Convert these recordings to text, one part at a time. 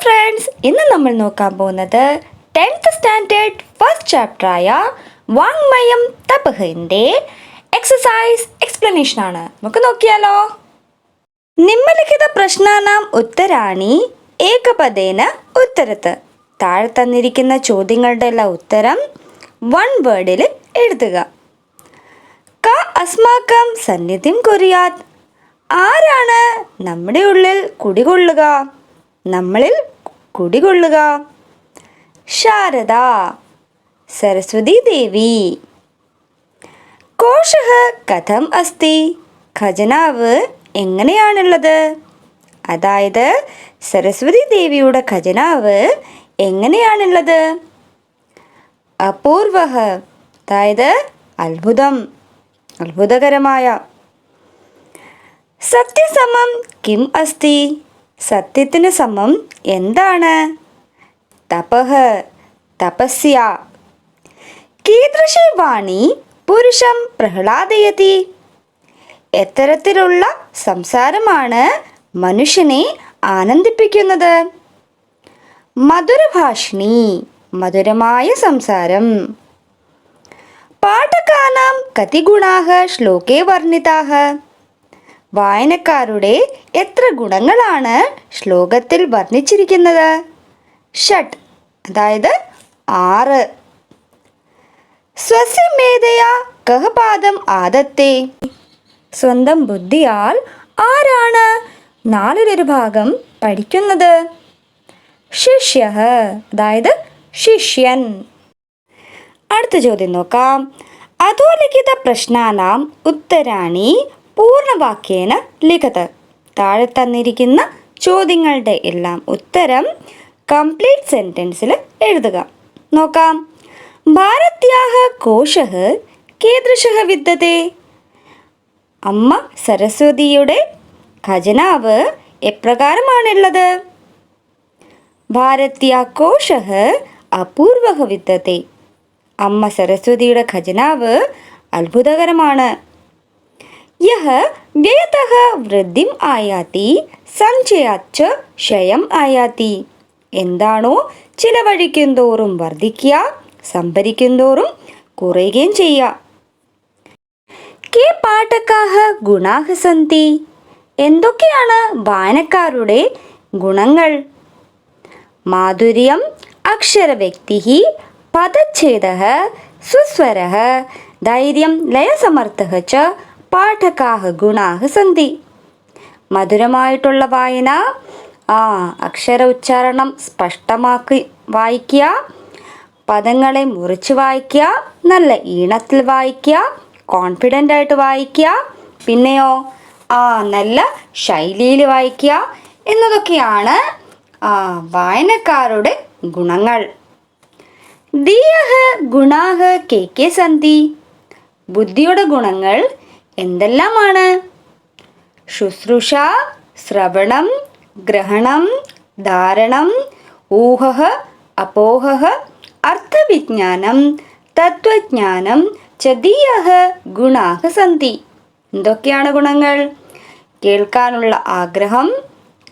Friends, ഇന്ന് നമ്മൾ നോക്കാൻ പോകുന്നത് 10th സ്റ്റാൻഡേർഡ് ഫസ്റ്റ് ചാപ്റ്ററായ വാങ്മയം തപഹിൻ്റെ എക്സസൈസ് എക്സ്പ്ലനേഷൻ ആണ്. നമുക്ക് നോക്കിയാലോ. നിമ്നലിഖിത പ്രശ്നാനാം ഉത്തരാണി ഏകപദേന ഉത്തരത്ത്. താഴെ തന്നിരിക്കുന്ന ചോദ്യങ്ങളുടെ എല്ലാ ഉത്തരം വൺ വേർഡിൽ എഴുതുക. ക അസ്മാകം സന്നിധിം കുര്യാത്. ആരാണ് നമ്മുടെ ഉള്ളിൽ കുടികൊള്ളുക, നമ്മളിൽ കുടികൊള്ളുക? ശാരദ, സരസ്വതി ദേവി. കോശഃ കഥം അസ്തി. ഖജനാവ് എങ്ങനെയാണുള്ളത്? അതായത് സരസ്വതി ദേവിയുടെ ഖജനാവ് എങ്ങനെയാണുള്ളത്? അപൂർവഃ, അതായത് അത്ഭുതം, അത്ഭുതകരമായ. സത്യസമം കിം അസ്തി. സത്യത്തിന് സമം എന്താണ്? തപഃ, തപസ്യ. കീദൃശി വാണി പുരുഷം പ്രഹ്ലാദയതി. എത്തരത്തിലുള്ള സംസാരമാണ് മനുഷ്യനെ ആനന്ദിപ്പിക്കുന്നത്? മധുരഭാഷിണി, മധുരമായ സംസാരം. പാഠകാനാം കതി ഗുണാഃ ശ്ലോകേ വർണ്ണിതാഃ. വായനക്കാരുടെ എത്ര ഗുണങ്ങളാണ് ശ്ലോകത്തിൽ വർണ്ണിച്ചിരിക്കുന്നത്? ഷട്ട്, അതായത് 6. സ്വസ്യ മേധയാ കഃ പാദം ആദത്തെ. സ്വന്തം ബുദ്ധിയാൽ ആരാണ് 1/4 പഠിക്കുന്നത്? ശിഷ്യഃ, അതായത് ശിഷ്യൻ. അടുത്ത ചോദ്യം നോക്കാം. അധോലിഖിത പ്രശ്നാനാം ഉത്തരാണി പൂർണ്ണവാക്യേന ലിഖത്. താഴെ തന്നിരിക്കുന്ന ചോദ്യങ്ങളുടെ എല്ലാം ഉത്തരം കംപ്ലീറ്റ് സെൻറ്റൻസിൽ എഴുതുക. നോക്കാം. ഭാരത്യാഃ കോശഃ കീദൃശഃ വിദ്യത്തെ. അമ്മ സരസ്വതിയുടെ ഖജനാവ് എപ്രകാരമാണുള്ളത്? ഭാരത്യാ കോശഃ അപൂർവഃ വിദ്യത്തെ. അമ്മ സരസ്വതിയുടെ ഖജനാവ് അത്ഭുതകരമാണ്. യഹ വ്യയതഃ വൃദ്ധിം ആയാതി സഞ്ചയാച്ച ക്ഷയം ആയാതി. എന്താണോ ചിലവഴിക്കുന്തോറും വർദ്ധിക്കുക, സംഭരിക്കുന്തോറും കുറയുകയും ചെയ്യുക. കേ പാഠകാഃ ഗുണാഃ സന്തി. എന്തൊക്കെയാണ് വായനക്കാരുടെ ഗുണങ്ങൾ? മാധുര്യം, അക്ഷരവ്യക്തിഃ, പദച്ഛേദഃ, സുസ്വരഃ, ധൈര്യം, ലയസമർത്ഥഃ ച പാഠകാഃ ഗുണാഃ സന്തി. മധുരമായിട്ടുള്ള വായന, അക്ഷര ഉച്ചാരണം സ്പഷ്ടമാക്കി വായിക്കുക, പദങ്ങളെ മുറിച്ച് വായിക്കുക, നല്ല ഈണത്തിൽ വായിക്കുക, കോൺഫിഡൻ്റ് ആയിട്ട് വായിക്കുക, പിന്നെയോ നല്ല ശൈലിയിൽ വായിക്കുക എന്നതൊക്കെയാണ് വായനക്കാരുടെ ഗുണങ്ങൾ. ധിയഃ ഗുണാഃ കേ കേ സന്തി. ബുദ്ധിയുടെ ഗുണങ്ങൾ എന്തെല്ലാമാണ്? ശുശ്രൂഷ, ശ്രവണം, ഗ്രഹണം, ധാരണം, ഊഹഃ, അപോഹഃ, അർത്ഥവിജ്ഞാനം, തത്വജ്ഞാനം ച ധിയഃ ഗുണാഃ സന്തി. എന്തൊക്കെയാണ് ഗുണങ്ങൾ? കേൾക്കാനുള്ള ആഗ്രഹം,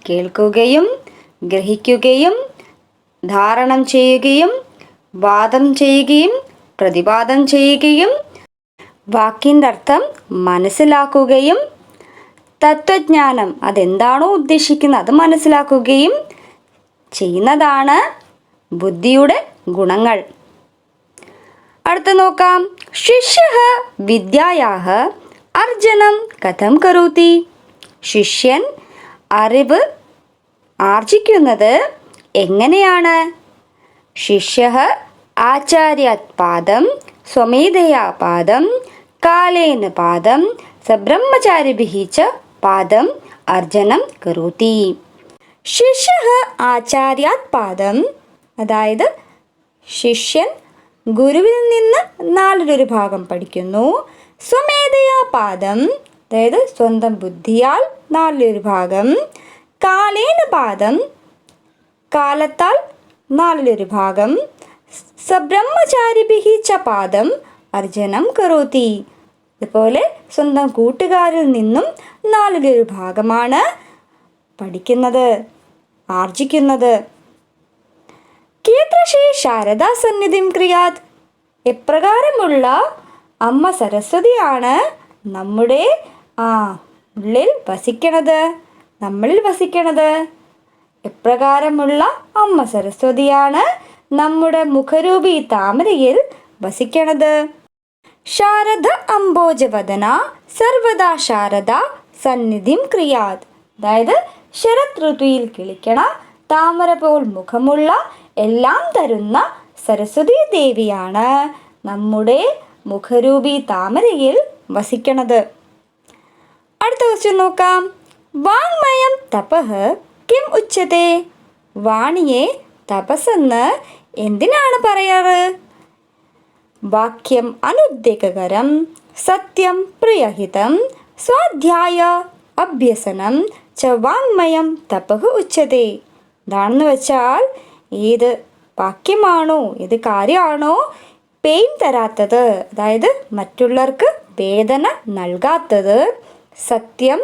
കേൾക്കുകയും ഗ്രഹിക്കുകയും ധാരണം ചെയ്യുകയും വാദം ചെയ്യുകയും പ്രതിവാദം ചെയ്യുകയും വാക്കിൻ്റെ അർത്ഥം മനസ്സിലാക്കുകയും തത്വജ്ഞാനം, അതെന്താണോ ഉദ്ദേശിക്കുന്നത് അത് മനസ്സിലാക്കുകയും ചെയ്യുന്നതാണ് ബുദ്ധിയുടെ ഗുണങ്ങൾ. അടുത്ത നോക്കാം. ശിഷ്യഃ വിദ്യായാഃ അർജനം കഥം കരോതി. ശിഷ്യൻ അറിവ് ആർജിക്കുന്നത് എങ്ങനെയാണ്? ശിഷ്യഃ ആചാര്യാത് പാദം സ്വമേധയാ പാദം കാലേന പാദം സബ്രഹ്മചാരിഭിഃ ച പാദം അർജനം കരോതി. ശിഷ്യഃ ആചാര്യാത് പാദം, അതായത് ശിഷ്യൻ ഗുരുവിൽ നിന്ന് 1/4 പഠിക്കുന്നു. സ്വമേധയാ പാദം, അതായത് സ്വന്തം ബുദ്ധിയാൽ 1/4. കാലേന പാദം, കാലത്താൽ 1/4. സബ്രഹ്മചാരിഭിഃ ച പാദം അർജനം കരോതി. അതുപോലെ സ്വന്തം കൂട്ടുകാരിൽ നിന്നും 1/4 പഠിക്കുന്നത്, ആർജിക്കുന്നത്. കീദൃശീ ശാരദാ സന്നിധിം ക്രിയാത്. എപ്രകാരമുള്ള അമ്മ സരസ്വതിയാണ് നമ്മുടെ ഉള്ളിൽ വസിക്കണത്, നമ്മളിൽ വസിക്കണത്. എപ്രകാരമുള്ള അമ്മ സരസ്വതിയാണ് നമ്മുടെ മുഖരൂപി താമരയിൽ വസിക്കണത്. ശാരദ അംബോജവദന സർവദാ ശാരദ സന്നിധിം ക്രിയാത്. അതായത് ശരത് ഋതുയിൽ കിളിക്കണ താമര പോൽ മുഖമുള്ള എല്ലാം തരുന്ന സരസ്വതി ദേവിയാണ് നമ്മുടെ മുഖരൂപി താമരയിൽ വസിക്കണത്. അടുത്ത ക്വസ്റ്റ്യൻ നോക്കാം. വാങ്മയം തപഃ കിം ഉച്യത്തെ. വാണിയെ തപസ്സെന്ന് എന്തിനാണ് പറയാറ്? വാക്യം അനുദ്വേഗകരം, സത്യം പ്രിയഹിതം, സ്വാധ്യായ അഭ്യസനം ച വാങ്മയം തപഃ ഉച്യത്തെ. എന്താണെന്ന് വെച്ചാൽ ഏത് വാക്യമാണോ ഏത് കാര്യമാണോ പെയിൻ തരാത്തത്, അതായത് മറ്റുള്ളവർക്ക് വേദന നൽകാത്തത്, സത്യം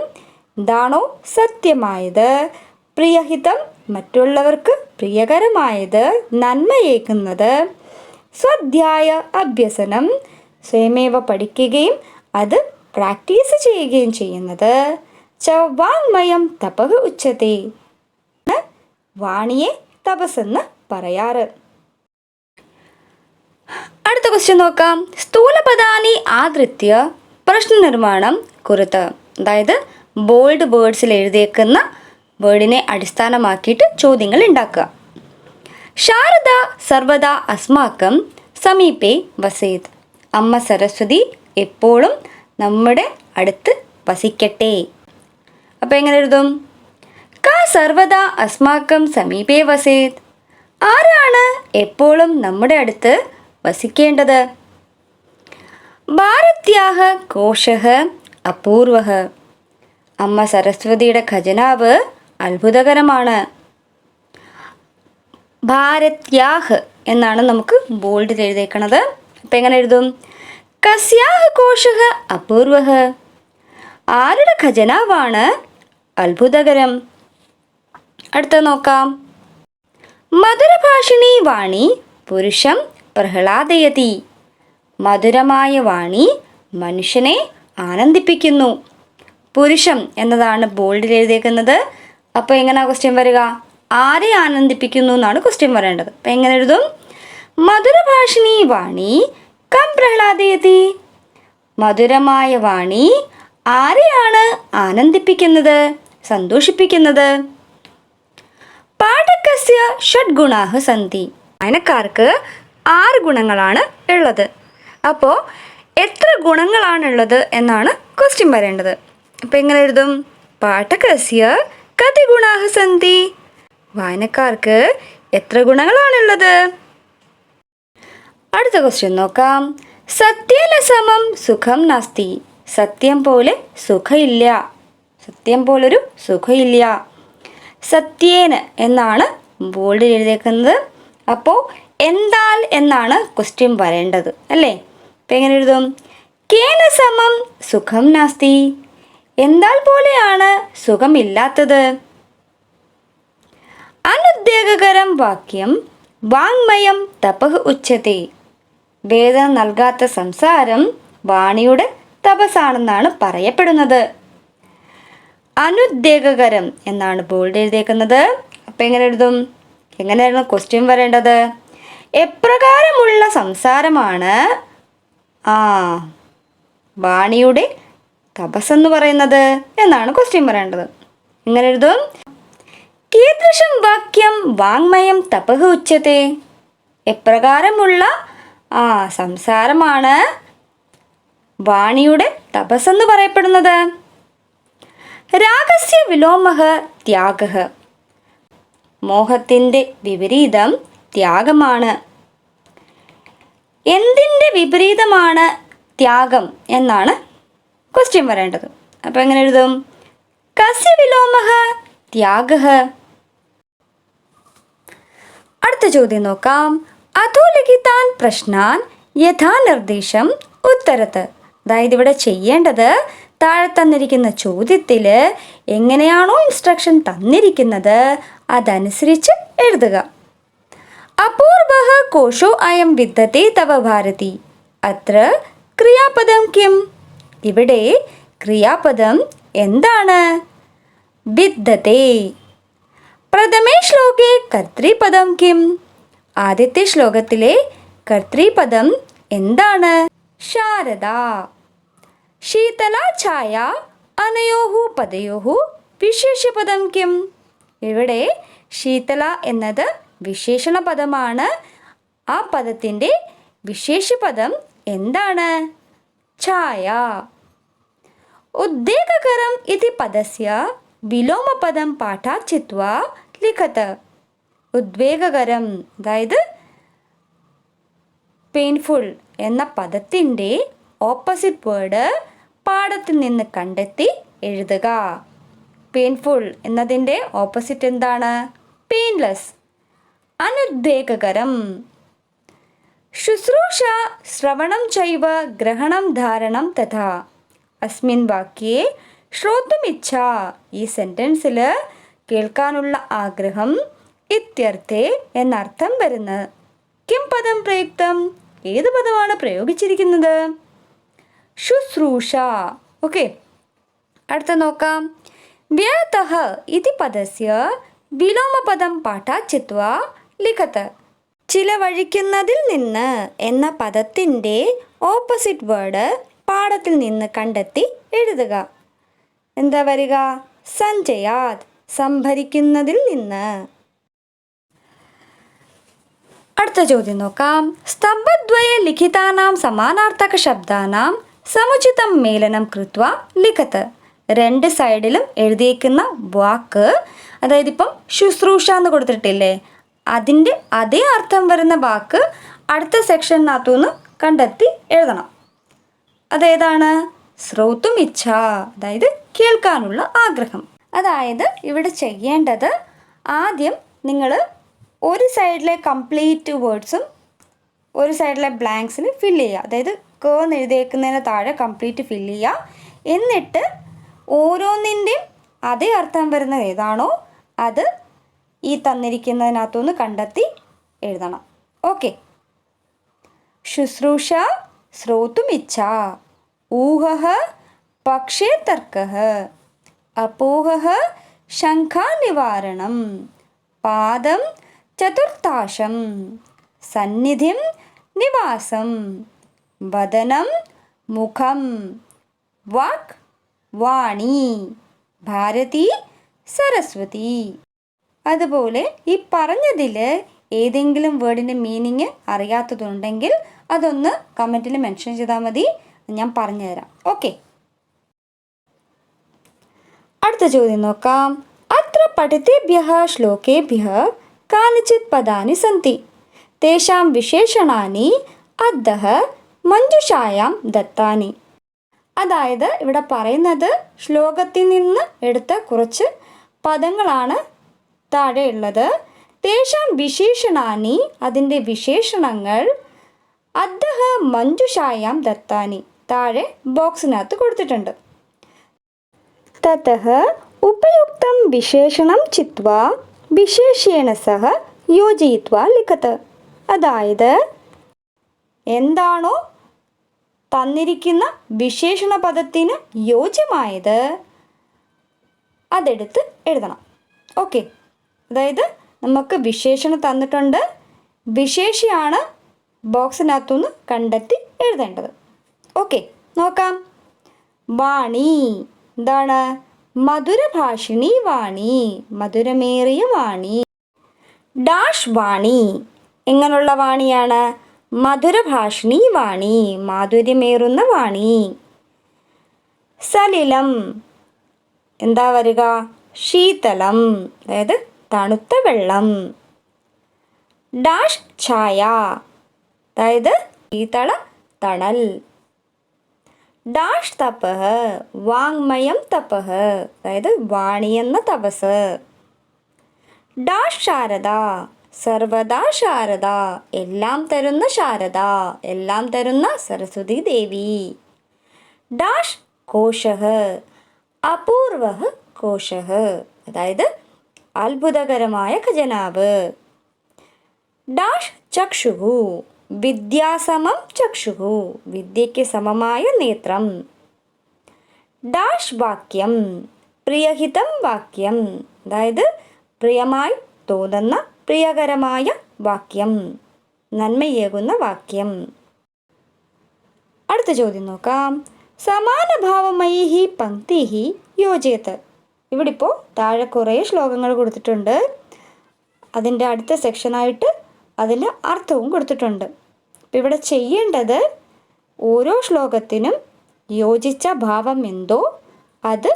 എന്താണോ സത്യമായത്, പ്രിയഹിതം മറ്റുള്ളവർക്ക് പ്രിയകരമായത്, നന്മയേക്കുന്നത്, സ്വാധ്യായ അഭ്യസനം സ്വയമേവ പഠിക്കുകയും അത് പ്രാക്ടീസ് ചെയ്യുകയും ചെയ്യുന്നത്, ച വാങ്മയം തപഃ ഉച്യത്തെ. വാണിയെ തപസ്സെന്ന് പറയാറ്. അടുത്ത ക്വസ്റ്റ്യൻ നോക്കാം. സ്ഥൂലപദാനി ആധൃത്യ പ്രശ്നനിർമ്മാണം കുറുത്ത്. അതായത് ബോൾഡ് വേർഡ്സിൽ എഴുതിയേക്കുന്ന വേർഡിനെ അടിസ്ഥാനമാക്കിയിട്ട് ചോദ്യങ്ങൾ ഉണ്ടാക്കുക. ശാരദ സർവദാ അസ്മാക്കം സമീപേ വസേത്. അമ്മ സരസ്വതി എപ്പോഴും നമ്മുടെ അടുത്ത് വസിക്കട്ടെ. അപ്പോൾ എങ്ങനെ എഴുതും? കാ സർവദാ അസ്മാക്കം സമീപേ വസേത്. ആരാണ് എപ്പോഴും നമ്മുടെ അടുത്ത് വസിക്കേണ്ടത്? ഭാരത്യാഹ കോശഃ അപൂർവഃ. അമ്മ സരസ്വതിയുടെ ഖജനാവ് അത്ഭുതകരമാണ്. ഭാരത്യാഹ് എന്നാണ് നമുക്ക് ബോൾഡിൽ എഴുതേക്കണത്. അപ്പം എങ്ങനെ എഴുതും? കസ്യാഹ കോശഃ അപൂർവഃ. ആരുടെ ഖജനാവാണ് അത്ഭുതകരം? അടുത്ത നോക്കാം. മധുരഭാഷിണി വാണി പുരുഷം പ്രഹ്ലാദയതി. മധുരമായ വാണി മനുഷ്യനെ ആനന്ദിപ്പിക്കുന്നു. പുരുഷം എന്നതാണ് ബോൾഡിൽ എഴുതിയേക്കുന്നത്. അപ്പോൾ എങ്ങനെയാണ് ക്വസ്റ്റ്യൻ വരിക? ആരെ ആനന്ദിപ്പിക്കുന്നു എന്നാണ് ക്വസ്റ്റ്യൻ വരേണ്ടത്. അപ്പം എങ്ങനെ എഴുതും? മധുരഭാഷിണി വാണി കം പ്രഹ്ലാദയതി. മധുരമായ വാണി ആരെയാണ് ആനന്ദിപ്പിക്കുന്നത്, സന്തോഷിപ്പിക്കുന്നത്? പാഠകസ്യ ഷഡ്ഗുണാഃ സന്തി. വായനക്കാർക്ക് 6 ഗുണങ്ങളാണ് ഉള്ളത്. അപ്പോൾ എത്ര ഗുണങ്ങളാണുള്ളത് എന്നാണ് ക്വസ്റ്റ്യൻ വരേണ്ടത്. അപ്പോൾ എങ്ങനെ എഴുതും? പാഠകസ്യ കതി ഗുണാഃ സന്തി. വായനക്കാർക്ക് എത്ര ഗുണങ്ങളാണുള്ളത്? അടുത്ത ക്വസ്റ്റ്യൻ നോക്കാം. സത്യേന സമം സുഖം നാസ്തി. സത്യം പോലെ സുഖമില്ല. സത്യം പോലൊരു സുഖമില്ല. സത്യേന് എന്നാണ് ബോൾഡിൽ എഴുതിയേക്കുന്നത്. അപ്പോൾ എന്താൽ എന്നാണ് ക്വസ്റ്റ്യൻ വരേണ്ടത് അല്ലേ? അപ്പം എങ്ങനെ എഴുതും? കേന സമം സുഖം നാസ്തി. എന്താൽ പോലെയാണ് സുഖമില്ലാത്തത്? അനുദ്വേഗകരം വാക്യം വാങ്മയം തപഃ ഉച്യത്തെ. വേദന നൽകാത്ത സംസാരം വാണിയുടെ തപസ്സാണെന്നാണ് പറയപ്പെടുന്നത്. അനുദ്വേഗകരം എന്നാണ് ബോൾഡ് എഴുതിയേക്കുന്നത്. അപ്പം എങ്ങനെ എഴുതും? എങ്ങനെയായിരുന്നു ക്വസ്റ്റ്യൻ വരേണ്ടത്? എപ്രകാരമുള്ള സംസാരമാണ് വാണിയുടെ തപസ്സെന്ന് പറയുന്നത് എന്നാണ് ക്വസ്റ്റ്യൻ വരേണ്ടത്. എങ്ങനെ എഴുതും? കീദൃശം വാക്യം വാങ്മയം തപഃ ഉച്യത്തെ. എപ്രകാരമുള്ള സംസാരമാണ് വാണിയുടെ തപസ്സെന്ന് പറയപ്പെടുന്നത്? രാഗസ്യ വിലോമഃ ത്യാഗഃ. മോഹത്തിൻ്റെ വിപരീതം ത്യാഗമാണ്. എന്തിൻ്റെ വിപരീതമാണ് ത്യാഗം എന്നാണ് ക്വസ്റ്റ്യൻ വരേണ്ടത്. അപ്പോൾ എങ്ങനെ എഴുതും? കസ്യ വിലോമഃ ത്യാഗഃ. അടുത്ത ചോദ്യം നോക്കാം. അധോലിഖിതാൻ പ്രശ്നാൻ യഥാനിർദ്ദേശം ഉത്തരത്ത്. അതായത് ഇവിടെ ചെയ്യേണ്ടത് താഴെ തന്നിരിക്കുന്ന ചോദ്യത്തിൽ എങ്ങനെയാണോ ഇൻസ്ട്രക്ഷൻ തന്നിരിക്കുന്നത് അതനുസരിച്ച് എഴുതുക. അപൂർവഃ കോശോ അയം വിദ്യത്തെ തവ ഭാരതി. അത്ര ക്രിയാപദം കിം? ഇവിടെ ക്രിയാപദം എന്താണ്? വിദ്യത്തെ. പ്രഥമേ ശ്ലോകേ കർത്തൃപദം കിം? ആദ്യത്തെ ശ്ലോകത്തിലെ കർത്തൃപദം എന്താണ്? ശാരദ. ശീതള ഛായ അനയോഃ പദയോഃ വിശേഷപദം കിം? ഇവിടെ ശീതള എന്നത് വിശേഷണ പദമാണ്. ആ പദത്തിൻ്റെ വിശേഷപദം എന്താണ്? ഛായ. ഉദ്വേഗകരം ഇതി പദസ്യ വിലോമപദം പാഠാത് ചിത്വാ ലിഖത്. ഉദ്വേഗകരം അതായത് പെയിൻഫുൾ എന്ന പദത്തിൻ്റെ ഓപ്പോസിറ്റ് വേർഡ് പാഠത്തിൽ നിന്ന് കണ്ടെത്തി എഴുതുക. പെയിൻഫുൾ എന്നതിൻ്റെ ഓപ്പോസിറ്റ് എന്താണ്? പെയിൻലെസ്. അനുദ്വേഗകരം. ശുശ്രൂഷ ശ്രവണം ചൈവ ഗ്രഹണം ധാരണം തഥാ. അസ്മിൻ വാക്യേ ശ്രോതുമിച്ഛ. ഈ സെൻറ്റൻസിൽ കേൾക്കാനുള്ള ആഗ്രഹം ഇത്യർത്ഥേ എന്നർത്ഥം വരുന്ന കിം പദം പ്രയുക്തം? ഏത് പദമാണ് പ്രയോഗിച്ചിരിക്കുന്നത്? ശുശ്രൂഷ. ഓക്കെ, അടുത്ത നോക്കാം. വ്യതഃ ഇതി പദസ്യ വിലോമപദം പാഠാത് ചിത്വാ ലിഖത്. ചിലവഴിക്കുന്നതിൽ നിന്ന് എന്ന പദത്തിൻ്റെ ഓപ്പോസിറ്റ് വേർഡ് പാഠത്തിൽ നിന്ന് കണ്ടെത്തി എഴുതുക. എന്താ വരിക? സഞ്ചയാത്. സംഭരിക്കുന്നതിൽ നിന്ന്. അടുത്ത ചോദ്യം നോക്കാം. സ്തംഭദ്വയ ലിഖിതാനാം സമാനാർത്ഥക ശബ്ദാനാം സമുചിതം മേലനം കൃത്വ ലിഖത്. രണ്ട് സൈഡിലും എഴുതിയേക്കുന്ന വാക്ക്, അതായത് ഇപ്പം ശുശ്രൂഷ എന്ന് കൊടുത്തിട്ടില്ലേ, അതിൻ്റെ അതേ അർത്ഥം വരുന്ന വാക്ക് അടുത്ത സെക്ഷനകത്തുനിന്ന് കണ്ടെത്തി എഴുതണം. അതേതാണ്? ശ്രോതും ഇച്ഛ, അതായത് കേൾക്കാനുള്ള ആഗ്രഹം. അതായത് ഇവിടെ ചെയ്യേണ്ടത്, ആദ്യം നിങ്ങൾ ഒരു സൈഡിലെ കംപ്ലീറ്റ് വേർഡ്സും ഒരു സൈഡിലെ ബ്ലാങ്ക്സിന് ഫില്ല് ചെയ്യുക. അതായത് കേന്ന് എഴുതിയേക്കുന്നതിന് താഴെ കംപ്ലീറ്റ് ഫില്ല് ചെയ്യുക. എന്നിട്ട് ഓരോന്നിൻ്റെയും അതേ അർത്ഥം വരുന്നത് ഏതാണോ അത് ഈ തന്നിരിക്കുന്നതിനകത്തുനിന്ന് കണ്ടെത്തി എഴുതണം. ഓക്കെ. ശുശ്രൂഷ ശ്രോതുമിച്ഛ. ഊഹഃ പക്ഷേ തർക്കഃ. അപോഹഃ ശങ്കാനിവാരണം. പാദം ചതുർത്ഥാശം. സന്നിധിം നിവാസം. വദനം മുഖം. വാക് വാണി. ഭാരതി സരസ്വതി. അതുപോലെ ഈ പറഞ്ഞതിൽ ഏതെങ്കിലും വേർഡിൻ്റെ മീനിങ് അറിയാത്തതുണ്ടെങ്കിൽ അതൊന്ന് കമൻറ്റിൽ മെൻഷൻ ചെയ്താൽ മതി, ഞാൻ പറഞ്ഞുതരാം. ഓക്കെ. അടുത്ത ചോദ്യം നോക്കാം. അത്ര പഠിതേഭ്യഃ ശ്ലോകേഭ്യഃ കാനിചിത് പദാനി സന്തി. തേഷാം വിശേഷണാനി അദ്ധഃ മഞ്ജുഷായാം ദത്താനി. അതായത് ഇവിടെ പറയുന്നത് ശ്ലോകത്തിൽ നിന്ന് എടുത്ത കുറച്ച് പദങ്ങളാണ് താഴെയുള്ളത്. തേഷാം വിശേഷണാനി, അതിൻ്റെ വിശേഷണങ്ങൾ, അദ്ധഃ മഞ്ജുഷായാം ദത്താനി, താഴെ ബോക്സിനകത്ത് കൊടുത്തിട്ടുണ്ട്. തതഃ ഉപയുക്തം വിശേഷണം ചിത്വാ വിശേഷേണ സഹ യോജയിത്വാ ലിഖത്. അതായത് എന്താണോ തന്നിരിക്കുന്ന വിശേഷണ പദത്തിന് യോജ്യമായത് അതെടുത്ത് എഴുതണം. ഓക്കെ. അതായത് നമുക്ക് വിശേഷണം തന്നിട്ടുണ്ട്, വിശേഷിയാണ് ബോക്സിനകത്തുനിന്ന് കണ്ടെത്തി എഴുതേണ്ടത്. ഓക്കെ, നോക്കാം. വാണി എന്താണ്? മധുരഭാഷിണി വാണി, മധുരമേറിയ വാണി. ഡാഷ് വാണി എങ്ങനെയുള്ള വാണിയാണ്? മധുരഭാഷിണി വാണി, മാധുര്യമേറുന്ന വാണി. സലിലം എന്താ വരിക? ശീതളം, അതായത് തണുത്ത വെള്ളം. ഡാഷ് ഛായ, അതായത് ശീതള തണൽ. ഡാഷ് തപഃ വാങ്മയം തപഃ, അതായത് വാണി എന്ന തപസ്. ഡാഷ് ശാരദ സർവദാ ശാരദ, എല്ലാം തരുന്ന ശാരദ, എല്ലാം തരുന്ന സരസ്വതി ദേവി. ഡാഷ് കോശഃ അപൂർവഃ കോശഃ, അതായത് അത്ഭുതകരമായ ഖജനാവ്. ഡാഷ് ചക്ഷുഹു, വിദ്യാസമം ചക്ഷുഹു, വിദ്യയ്ക്ക് സമമായ നേത്രം. ഡാഷ് വാക്യം, പ്രിയഹിതം വാക്യം, അതായത് പ്രിയമായി തോന്നുന്ന പ്രിയകരമായ വാക്യം, നന്മയേകുന്ന വാക്യം. അടുത്ത ചോദ്യം നോക്കാം. സമാനഭാവമയി പങ്ക്തി യോജയത്ത്. ഇവിടെ ഇപ്പോൾ താഴെ കുറേ ശ്ലോകങ്ങൾ കൊടുത്തിട്ടുണ്ട്. അതിൻ്റെ അടുത്ത സെക്ഷനായിട്ട് അതിൻ്റെ അർത്ഥവും കൊടുത്തിട്ടുണ്ട്. അപ്പം ഇവിടെ ചെയ്യേണ്ടത് ഓരോ ശ്ലോകത്തിനും യോജിച്ച ഭാവം എന്തോ അത്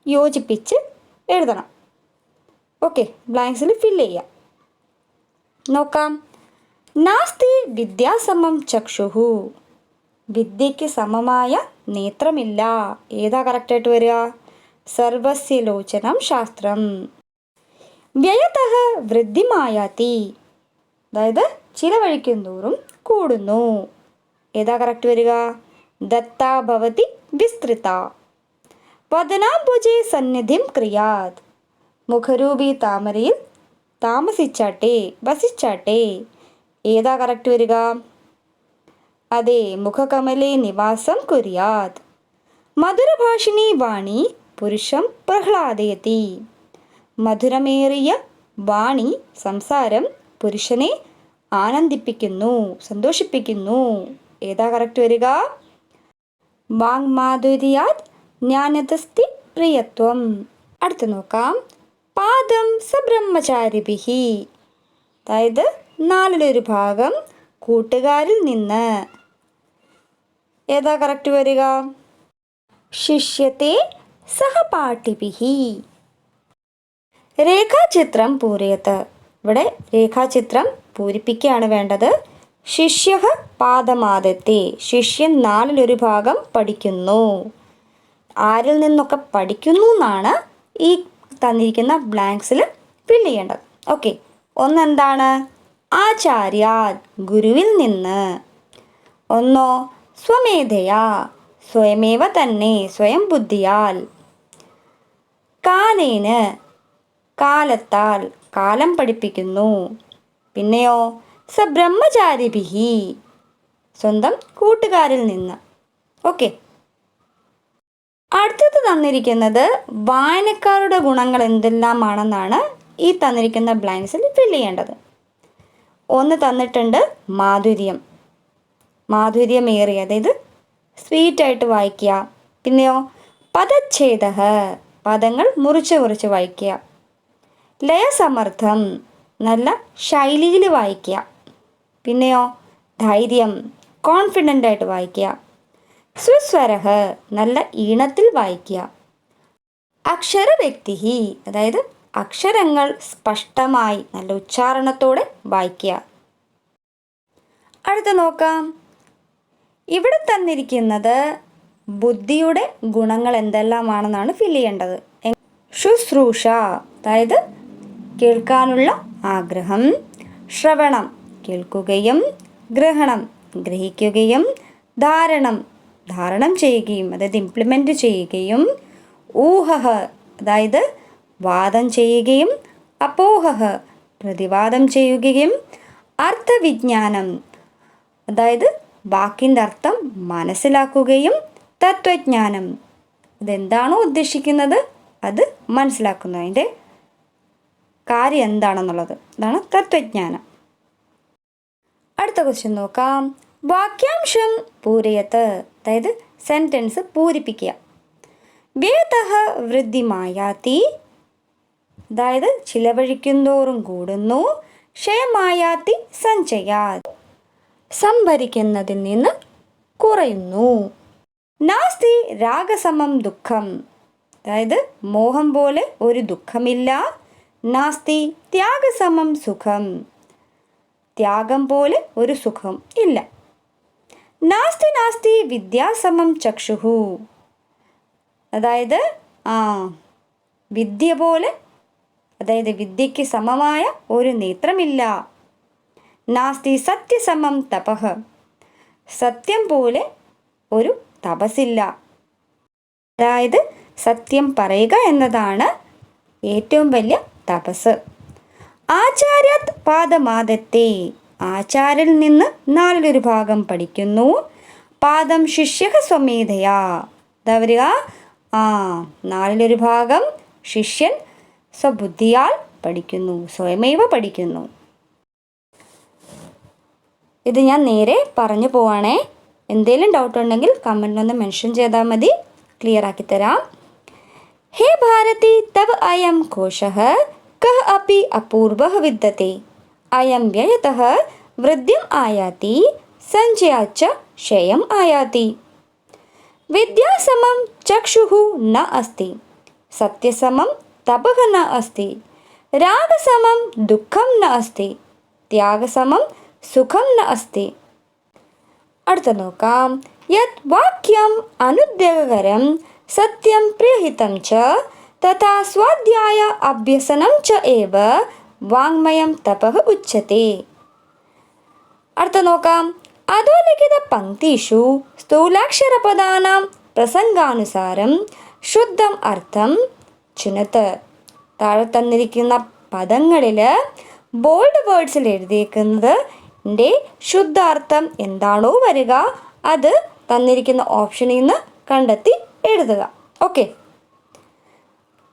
യോജിപ്പിച്ച് എഴുതണം. ഓക്കെ, ബ്ലാങ്ക്സിൽ ഫില്ല് ചെയ്യാം. നോക്കാം. നാസ്തി വിദ്യാസമം ചക്ഷുഹു, വിദ്യയ്ക്ക് സമമായ നേത്രമില്ല. ഏതാ കറക്റ്റായിട്ട് വരിക? സർവസ്യ ലോചനം ശാസ്ത്രം. വ്യയതഃ വൃദ്ധിമായാതി, അതായത് ചിലവഴിക്കും തോറും കൂടുന്നു. ഏതാ കറക്റ്റ് വരിക? ദത്താ ഭവതി വിസ്തൃത. വദനാംബുജേ സന്നിധിം ക്രിയാത്, മുഖരൂപി താമരയിൽ താമസിച്ചാട്ടെ, വസിച്ചാട്ടെ. ഏതാ കറക്റ്റ് വരിക? അതെ, മുഖകമലേ നിവാസം കുര്യാത്. മധുരഭാഷിണി വാണി പുരുഷം പ്രഹ്ലാദയതി, മധുരമേറിയ വാണി സംസാരം പുരുഷനെ ആനന്ദിപ്പിക്കുന്നു, സന്തോഷിപ്പിക്കുന്നു. ഏതാ കറക്റ്റ് വരിക? വാങ്മാധുര്യാത് ജ്ഞാനതസ്തി പ്രിയത്വം. അടുത്ത് നോക്കാം. പാദം സബ്രഹ്മചാരിഭിഹി, അതായത് 1/4 കൂട്ടുകാരിൽ നിന്ന്. ഏതാ കറക്റ്റ് വരിക? ശിഷ്യത്തെ സഹപാഠിഭിഹി. രേഖാചിത്രം പൂരയത്ത്. ഇവിടെ രേഖാചിത്രം പൂരിപ്പിക്കുകയാണ് വേണ്ടത്. ശിഷ്യ പാദമാദത്തെ, ശിഷ്യൻ 1/4 പഠിക്കുന്നു. ആരിൽ നിന്നൊക്കെ പഠിക്കുന്നു എന്നാണ് ഈ തന്നിരിക്കുന്ന ബ്ലാങ്ക്സിൽ ഫില്ല് ചെയ്യേണ്ടത്. ഓക്കെ, ഒന്നെന്താണ്? ആചാര്യ, ഗുരുവിൽ നിന്ന്. ഒന്നോ സ്വമേധയാ, സ്വയമേവ തന്നെ, സ്വയം ബുദ്ധിയാൽ. കാലേന്, കാലത്താൽ, കാലം പഠിപ്പിക്കുന്നു. പിന്നെയോ സബ്രഹ്മചാരിഭിഹി, സ്വന്തം കൂട്ടുകാരിൽ നിന്ന്. ഓക്കെ, അടുത്തത് തന്നിരിക്കുന്നത് വായനക്കാരുടെ ഗുണങ്ങൾ എന്തെല്ലാമാണെന്നാണ് ഈ തന്നിരിക്കുന്ന ബ്ലാങ്ക്സിൽ ഫില്ല് ചെയ്യേണ്ടത്. ഒന്ന് തന്നിട്ടുണ്ട് മാധുര്യം, മാധുര്യമേറിയ, അതായത് സ്വീറ്റായിട്ട് വായിക്കുക. പിന്നെയോ പദച്ഛേദ, പദങ്ങൾ മുറിച്ച് മുറിച്ച് വായിക്കുക. ലയസമർത്ഥം, നല്ല ശൈലിയിൽ വായിക്കുക. പിന്നെയോ ധൈര്യം, കോൺഫിഡൻ്റ് ആയിട്ട് വായിക്കുക. സുസ്വരഹ, നല്ല ഈണത്തിൽ വായിക്കുക. അക്ഷരവ്യക്തി, അതായത് അക്ഷരങ്ങൾ സ്പഷ്ടമായി നല്ല ഉച്ചാരണത്തോടെ വായിക്കുക. അടുത്ത നോക്കാം. ഇവിടെ തന്നിരിക്കുന്നത് ബുദ്ധിയുടെ ഗുണങ്ങൾ എന്തെല്ലാമാണെന്നാണ് ഫില്ല് ചെയ്യേണ്ടത്. ശുശ്രൂഷ, അതായത് കേൾക്കാനുള്ള ആഗ്രഹം. ശ്രവണം, കേൾക്കുകയും. ഗ്രഹണം, ഗ്രഹിക്കുകയും. ധാരണം, ധാരണം ചെയ്യുകയും, അതായത് ഇംപ്ലിമെൻ്റ് ചെയ്യുകയും. ഊഹഃ, അതായത് വാദം ചെയ്യുകയും. അപോഹഃ, പ്രതിവാദം ചെയ്യുകയും. അർത്ഥവിജ്ഞാനം, അതായത് വാക്കിൻ്റെ അർത്ഥം മനസ്സിലാക്കുകയും. തത്വജ്ഞാനം, ഇതെന്താണോ ഉദ്ദേശിക്കുന്നത് അത് മനസ്സിലാക്കുന്നു, അതിൻ്റെ കാര്യം എന്താണെന്നുള്ളത്. ഇതാണ് തത്വജ്ഞാനം. അടുത്ത ക്വസ്റ്റ്യൻ നോക്കാം. വാക്യാംശം പൂരയത്ത്, അതായത് സെൻറ്റൻസ് പൂരിപ്പിക്കുക. വ്യയതഃ വൃദ്ധിമായാതി, അതായത് ചിലവഴിക്കുന്തോറും കൂടുന്നു. ക്ഷയമായാതി സഞ്ചയാത്, സംഭരിക്കുന്നതിൽ നിന്ന് കുറയുന്നു. നാസ്തി രാഗസമം ദുഃഖം, അതായത് മോഹം പോലെ ഒരു ദുഃഖമില്ല. നാസ്തി ത്യാഗസമം സുഖം, ത്യാഗം പോലെ ഒരു സുഖം ഇല്ല. നാസ്തി നാസ്തി വിദ്യാസമം ചക്ഷുഹു, അതായത് വിദ്യ പോലെ, അതായത് വിദ്യയ്ക്ക് സമമായ ഒരു നേത്രമില്ല. നാസ്തി സത്യസമം തപഃ, സത്യം പോലെ ഒരു തപസ്സില്ല. അതായത് സത്യം പറയുക എന്നതാണ് ഏറ്റവും വലിയ തപസ്. ആചാര്യാത് പാദമാദത്തെ, ആചാര്യനിൽ നിന്ന് നാലിലൊരു ഭാഗം പഠിക്കുന്നു. പാദം ശിഷ്യ സ്വമേധയാ, എന്താ വരിക? നാലിലൊരു ഭാഗം ശിഷ്യൻ സ്വബുദ്ധിയാൽ പഠിക്കുന്നു, സ്വയമേവ പഠിക്കുന്നു. ഇത് ഞാൻ നേരെ പറഞ്ഞു പോവാണേ. എന്തെങ്കിലും ഡൗട്ട് ഉണ്ടെങ്കിൽ കമൻറ്റിലൊന്ന് മെൻഷൻ ചെയ്താൽ മതി, ക്ലിയർ ആക്കി തരാം. ഹേ ഭാരതി തവ് അയം കോശഃ കഃ അപി അപൂർവഃ വിദ്യത്തെ, അയം വ്യയതഃ വൃദ്ധിം ആയാതി സഞ്ജയാച്ച ക്ഷയം ആയാതി. വിദ്യാസമം ചക്ഷുഃ ന അസ്തി, സത്യസമം തപഃ ന അസ്തി, രാഗസമം ദുഃഖം ന അസ്തി, ത്യാഗസമം സുഖം ന അസ്തി. അടുത്ത നോക്കാം. യത് വാക്യം അനുദ്വേഗകരം സത്യം പ്രിയഹിതം ച തഥാ സ്വാധ്യായ അഭ്യസനം ച ഏവ വാങ്മയം തപഃ ഉച്യത്തെ. അടുത്ത നോക്കാം. അധോലിഖിത പംക്തിഷു സ്ഥൂലാക്ഷരപദാനാം പ്രസംഗാനുസാരം ശുദ്ധം അർത്ഥം ചുനത്ത്. താഴെ തന്നിരിക്കുന്ന പദങ്ങളിൽ ബോൾഡ് വേർഡ്സിൽ എഴുതിയിരിക്കുന്നത് ശുദ്ധാർത്ഥം എന്താണോ വരിക അത് തന്നിരിക്കുന്ന ഓപ്ഷനിൽ നിന്ന് കണ്ടെത്തി എഴുതുക. ഓക്കെ,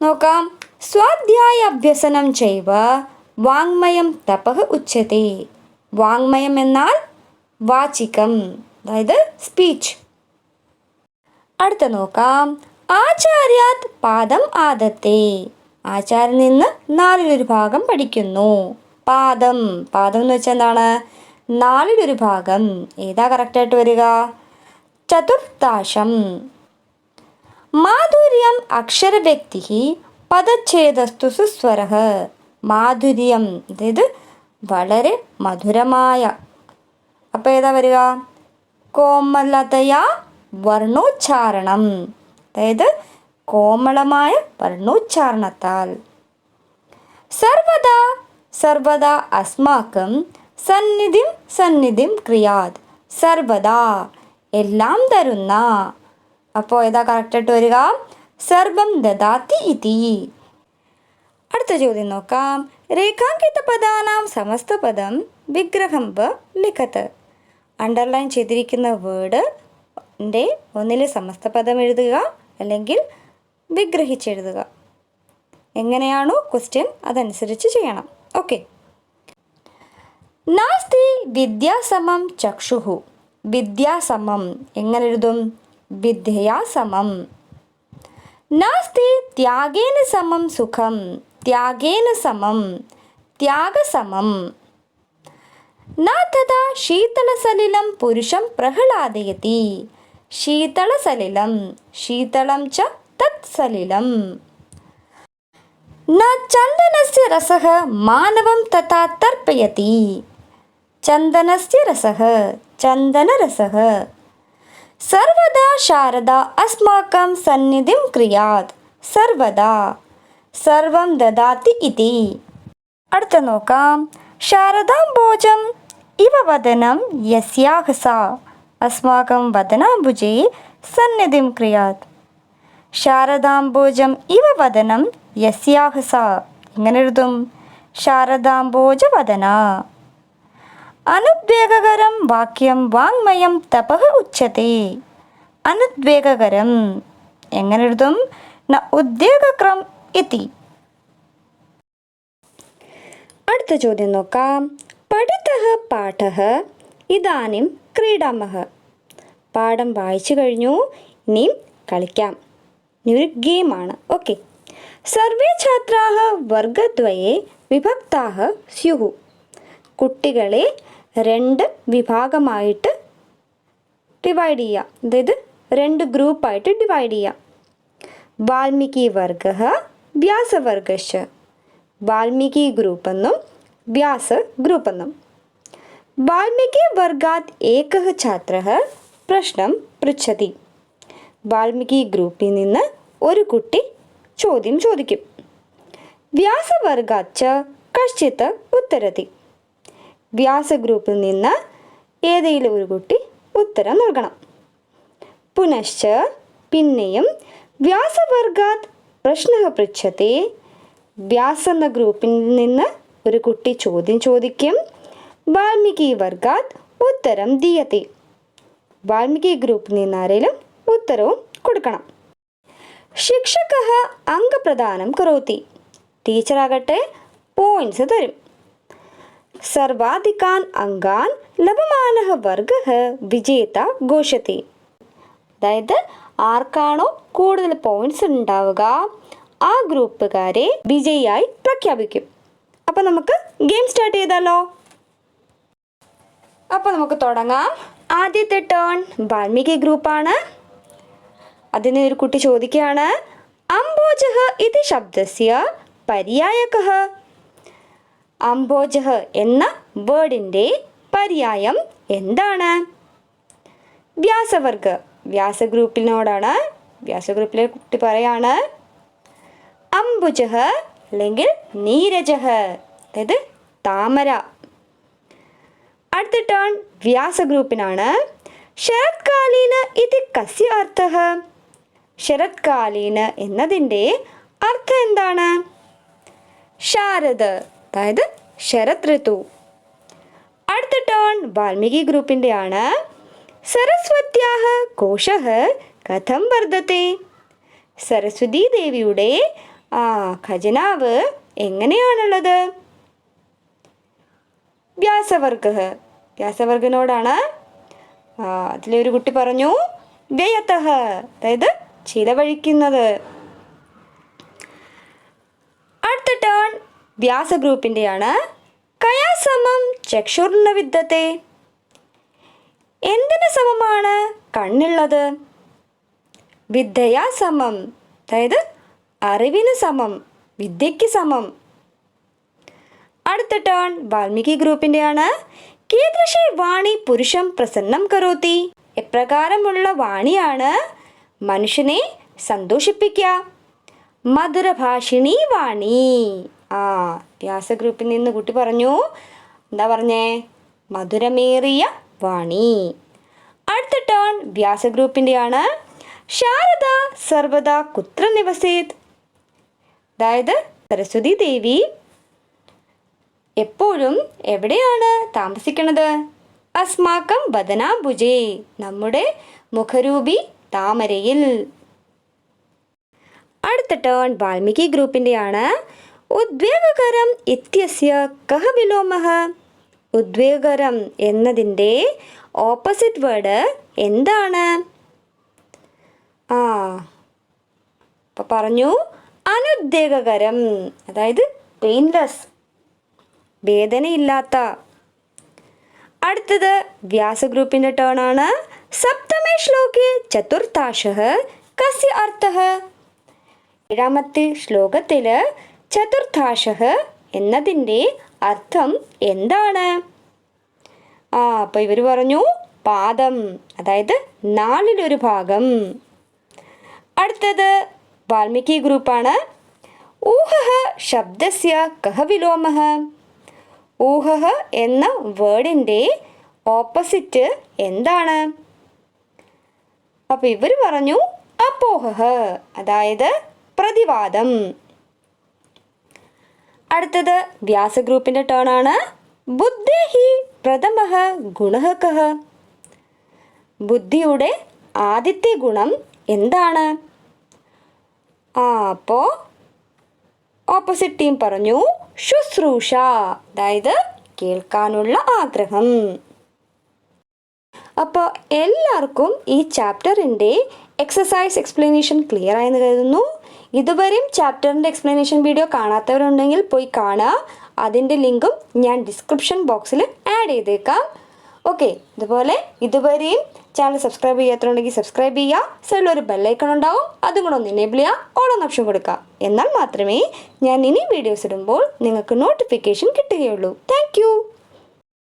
നോക്കാം. സ്വാധ്യായ അഭ്യസനം ചെയ്വ വാങ്മയം തപഃ ഉച്യത്തെ. വാങ്മയം എന്നാൽ വാചികം, അതായത് സ്പീച്ച്. അടുത്ത നോക്കാം. ആചാര്യാത് പാദം ആദത്തെ, ആചാര്യനിൽ നിന്ന് നാലിലൊരു ഭാഗം പഠിക്കുന്നു. പാദം, പാദം എന്ന് വെച്ചാൽ എന്താണ്? നാലിലൊരു ഭാഗം. ഏതാ കറക്റ്റായിട്ട് വരിക? ചതുർത്ഥാംശം. മാധുര്യം അക്ഷരവ്യക്തി പദച്ഛേദസ്തു സുസ്വരഃ. മാധുര്യം, അതായത് വളരെ മധുരമായ. അപ്പോൾ ഏതാ വരിക? കോമലതയാ വർണ്ണോച്ചാരണം, അതായത് കോമളമായ വർണ്ണോച്ചാരണത്താൽ. സർവദാ സർവദാ അസ്മാകം സന്നിധിം സന്നിധിം ക്രിയാത്. സർവദാ എല്ലാം തരുന്ന. അപ്പോൾ ഏതാ കറക്റ്റായിട്ട് വരിക? സർവം ദദാതി ഇതി. അടുത്ത ചോദ്യം നോക്കാം. രേഖാങ്കിത പദാനാം സമസ്ത പദം വിഗ്രഹം വ ലിഖത്. അണ്ടർലൈൻ ചെയ്തിരിക്കുന്ന വേർഡ് ഒന്നിൽ സമസ്ത പദം എഴുതുക, അല്ലെങ്കിൽ വിഗ്രഹിച്ചെഴുതുക. എങ്ങനെയാണോ ക്വസ്റ്റ്യൻ അതനുസരിച്ച് ചെയ്യണം. ഓക്കെ. നാസ്തി വിദ്യാസമം ചക്ഷുഃ. വിദ്യാസമം എങ്ങനെ എഴുതും? വിദ്യയാസമം. നാസ്തി ത്യാഗേന സമം സുഖം. ത്യാഗേന സമം ത്യാഗസമം. ന തഥാ ശീതളസലിലം പുരുഷം പ്രഹ്ലാദയതി. ശീതളസലിലം ശീതളം ച തത് സലിലം. ന ചന്ദനസ്യ രസഃ മാനവം തഥാ തർപ്പയതി. ചന്ദനസ്യ രസഃ ചന്ദനരസഃ. സർവദാ ശാരദാ അസ്മാകം സന്നിധിം ക്രിയാത്. സർവദാ സർവം ദദാതി ഇതി. അടുത്ത നോക്കാം. ശാരദാംബോജം ഇവ വദനം യസ്യാഹ സാ അസ്മാകം വദനാംബുജേ സന്നിധിം ക്രിയാത്. ശാരദാംബോജം ഇവ വദനം യസ്യാഹ സാ. എങ്ങനെ എഴുതും? ശാരദാംബോജ വദന. അനുദ്വേഗകരം വാക്യം വാങ്മയം തപഃ ഉച്യത്തെ. അനുദ്വേഗകരം എങ്ങനെ എഴുതും? ന ഉദ്വേഗക്രം ഇതി. അടുത്ത ചോദ്യം നോക്കാം. പഠിതഃ പാഠഃ ഇദാനിം ക്രീഡാമഃ. പാഠം വായിച്ചു കഴിഞ്ഞു, ഇനിയും കളിക്കാം. ഇനി ഒരു ഗെയിമാണ്. ഓക്കെ. സർവേ ഛാത്രാः വർഗദ്വയെ വിഭക്താः സ്യുഃ. കുട്ടികളെ 2 വിഭാഗമായിട്ട് ഡിവൈഡ് ചെയ്യാം, അതായത് 2 ഗ്രൂപ്പായിട്ട് ഡിവൈഡ് ചെയ്യാം. വാൽമീകി വർഗഃ വ്യാസവർഗശ്ച. വാൽമീകി ഗ്രൂപ്പ് എന്നും വ്യാസ ഗ്രൂപ്പ് എന്നും. വാൽമീകി വർഗാത് ഏകഃ ഛാത്രഃ പ്രശ്നം പൃച്ഛതി. വാൽമീകി ഗ്രൂപ്പിൽ നിന്ന് ഒരു കുട്ടി ചോദ്യം ചോദിക്കും. വ്യാസവർഗാത് ച കശ്ചിത് ഉത്തരതി. വ്യാസ ഗ്രൂപ്പിൽ നിന്ന് ഏതെങ്കിലും ഒരു കുട്ടി ഉത്തരം നൽകണം. പുനശ്ച പിന്നെയും വ്യാസവർഗാത് പ്രശ്നഃ പൃച്ഛത്തെ. വ്യാസ എന്ന ഗ്രൂപ്പിൽ നിന്ന് ഒരു കുട്ടി ചോദ്യം ചോദിക്കും. വാൽമീകി വർഗാത് ഉത്തരം ദീയത്തെ. വാൽമീകി ഗ്രൂപ്പിൽ നിന്ന് ആരെങ്കിലും ഉത്തരവും കൊടുക്കണം. ശിക്ഷകഃ അംഗപ്രദാനം കരോതി. ടീച്ചറാകട്ടെ പോയിന്റ്സ് തരും. സർവാധികാൻ അംഗാൻ ലഭമാനഃ വർഗഃ വിജേത ഘോഷതി. അതായത് ആർക്കാണോ കൂടുതൽ പോയിന്റ്സ് ഉണ്ടാവുക ആ ഗ്രൂപ്പുകാരെ വിജയിയായി പ്രഖ്യാപിക്കും. അപ്പോൾ നമുക്ക് ഗെയിം സ്റ്റാർട്ട് ചെയ്താലോ? അപ്പോൾ നമുക്ക് തുടങ്ങാം. ആദ്യത്തെ ടേൺ വാൽമീകി ഗ്രൂപ്പാണ്. അതിന് ഒരു കുട്ടി ചോദിക്കുകയാണ്, അംബോജഃ ഇതി ശബ്ദസ്യ പര്യായകഃ. അംബോജഃ എന്ന വേർഡിൻ്റെ പര്യായം എന്താണ്? വ്യാസവർഗ. വ്യാസ ഗ്രൂപ്പിനോടാണ്. വ്യാസ ഗ്രൂപ്പിലെ കുട്ടി പറയാണ് അംബുജഃ അല്ലെങ്കിൽ നീരജഃ, അതായത് താമര. അടുത്ത ടേൺ വ്യാസ ഗ്രൂപ്പിനാണ്. ശരത്കാലീന ഇതി കസ്യ അർത്ഥഃ. ശരത്കാലീന എന്നതിൻ്റെ അർത്ഥം എന്താണ്? ശാരദ, അതായത് ശരത് ഋതു. അടുത്ത ടേൺ വാൽമീകി ഗ്രൂപ്പിൻ്റെ ആണ്. സരസ്വത്യാഹ കോശഃ കഥം വർദ്ധത്തെ. സരസ്വതി ദേവിയുടെ ഖജനാവ് എങ്ങനെയാണുള്ളത്? വ്യാസവർഗഃ. വ്യാസവർഗനോടാണ്. അതിലൊരു കുട്ടി പറഞ്ഞു വ്യയതഃ, അതായത് ചിലവഴിക്കുന്നത്. അടുത്ത ടേൺ വ്യാസ ഗ്രൂപ്പിൻ്റെയാണ്. കയാ സമം ചക്ഷുർന വിദ്യത്തെ. എന്തിന് സമമാണ് കണ്ണുള്ളത്? വിദ്യയാ സമം, അതായത് അറിവിന് സമം, വിദ്യയ്ക്ക് സമം. അടുത്ത ടേൺ വാൽമീകി ഗ്രൂപ്പിൻ്റെയാണ്. കീദൃശി വാണി പുരുഷം പ്രസന്നം കരോതി. എപ്രകാരമുള്ള വാണിയാണ് മനുഷ്യനെ സന്തോഷിപ്പിക്കുക? മധുരഭാഷിണി വാണി. വ്യാസ ഗ്രൂപ്പിൽ നിന്ന് കുട്ടി പറഞ്ഞു. എന്താ പറഞ്ഞേ? മധുരമേറിയ വാണി. അടുത്ത ടേൺ വ്യാസ ഗ്രൂപ്പിൻ്റെയാണ്. ശാരദ സർവദാ കുത്ര നിവസേത്. അതായത് സരസ്വതി ദേവി എപ്പോഴും എവിടെയാണ് താമസിക്കുന്നത്? അസ്മാക്കം വദനാംബുജേ, നമ്മുടെ മുഖരൂപി താമരയിൽ. അടുത്ത ടേൺ വാൽമീകി ഗ്രൂപ്പിൻ്റെയാണ്. ഉദ്വേഗകരം ഇത്യസ്യ കഹ വിലോമഃ. ഉദ്വേഗകരം എന്നതിൻ്റെ ഓപ്പോസിറ്റ് വേർഡ് എന്താണ്? അപ്പോൾ പറഞ്ഞു അനുദ്വേഗകരം, അതായത് പെയിൻലെസ്, വേദനയില്ലാത്ത. അടുത്തത് വ്യാസ ഗ്രൂപ്പിൻ്റെ ടേൺ ആണ്. സപ്തമേ ശ്ലോകേ ചതുർത്ഥാംശഃ കസ്യ അർത്ഥഃ. ഏഴാമത്തെ ശ്ലോകത്തിൽ ചതുർത്ഥാംശഃ എന്നതിൻ്റെ അർത്ഥം എന്താണ്? അപ്പോൾ ഇവർ പറഞ്ഞു പാദം, അതായത് നാലിലൊരു ഭാഗം. അടുത്തത് വാൽമീകി ഗ്രൂപ്പാണ്. ഊഹഃ ശബ്ദസ്യ കഹ വിലോമഃ. ഊഹഃ എന്ന വേർഡിൻ്റെ ഓപ്പോസിറ്റ് എന്താണ്? അപ്പോൾ ഇവർ പറഞ്ഞു അപോഹഃ, അതായത് പ്രതിവാദം. അടുത്തത് വ്യാസ ഗ്രൂപ്പിൻ്റെ ടേൺ ആണ്. ബുദ്ധേഹി പ്രഥമഃ ഗുണഃ കഃ. ബുദ്ധിയുടെ ആദ്യത്തെ ഗുണം എന്താണ്? അപ്പോൾ ഓപ്പോസിറ്റ് ടീം പറഞ്ഞു ശുശ്രൂഷ, അതായത് കേൾക്കാനുള്ള ആഗ്രഹം. അപ്പോൾ എല്ലാവർക്കും ഈ ചാപ്റ്ററിൻ്റെ എക്സസൈസ് എക്സ്പ്ലനേഷൻ ക്ലിയർ ആയെന്ന് കരുതുന്നു. ഇതുവരെയും ചാപ്റ്ററിൻ്റെ എക്സ്പ്ലനേഷൻ വീഡിയോ കാണാത്തവരുണ്ടെങ്കിൽ പോയി കാണുക. അതിൻ്റെ ലിങ്കും ഞാൻ ഡിസ്ക്രിപ്ഷൻ ബോക്സിൽ ആഡ് ചെയ്തേക്കാം. ഓക്കെ, ഇതുവരെയും ചാനൽ സബ്സ്ക്രൈബ് ചെയ്യാത്തതുണ്ടെങ്കിൽ സബ്സ്ക്രൈബ് ചെയ്യുക. സൈഡിലൊരു ബെല്ലൈക്കൺ ഉണ്ടാവും, അതും കൂടെ ഒന്ന് എനേബിൾ ചെയ്യുക, ഓൾ എന്ന ഓപ്ഷൻ കൊടുക്കുക. എന്നാൽ മാത്രമേ ഞാൻ ഇനി വീഡിയോസ് ഇടുമ്പോൾ നിങ്ങൾക്ക് നോട്ടിഫിക്കേഷൻ കിട്ടുകയുള്ളൂ. താങ്ക്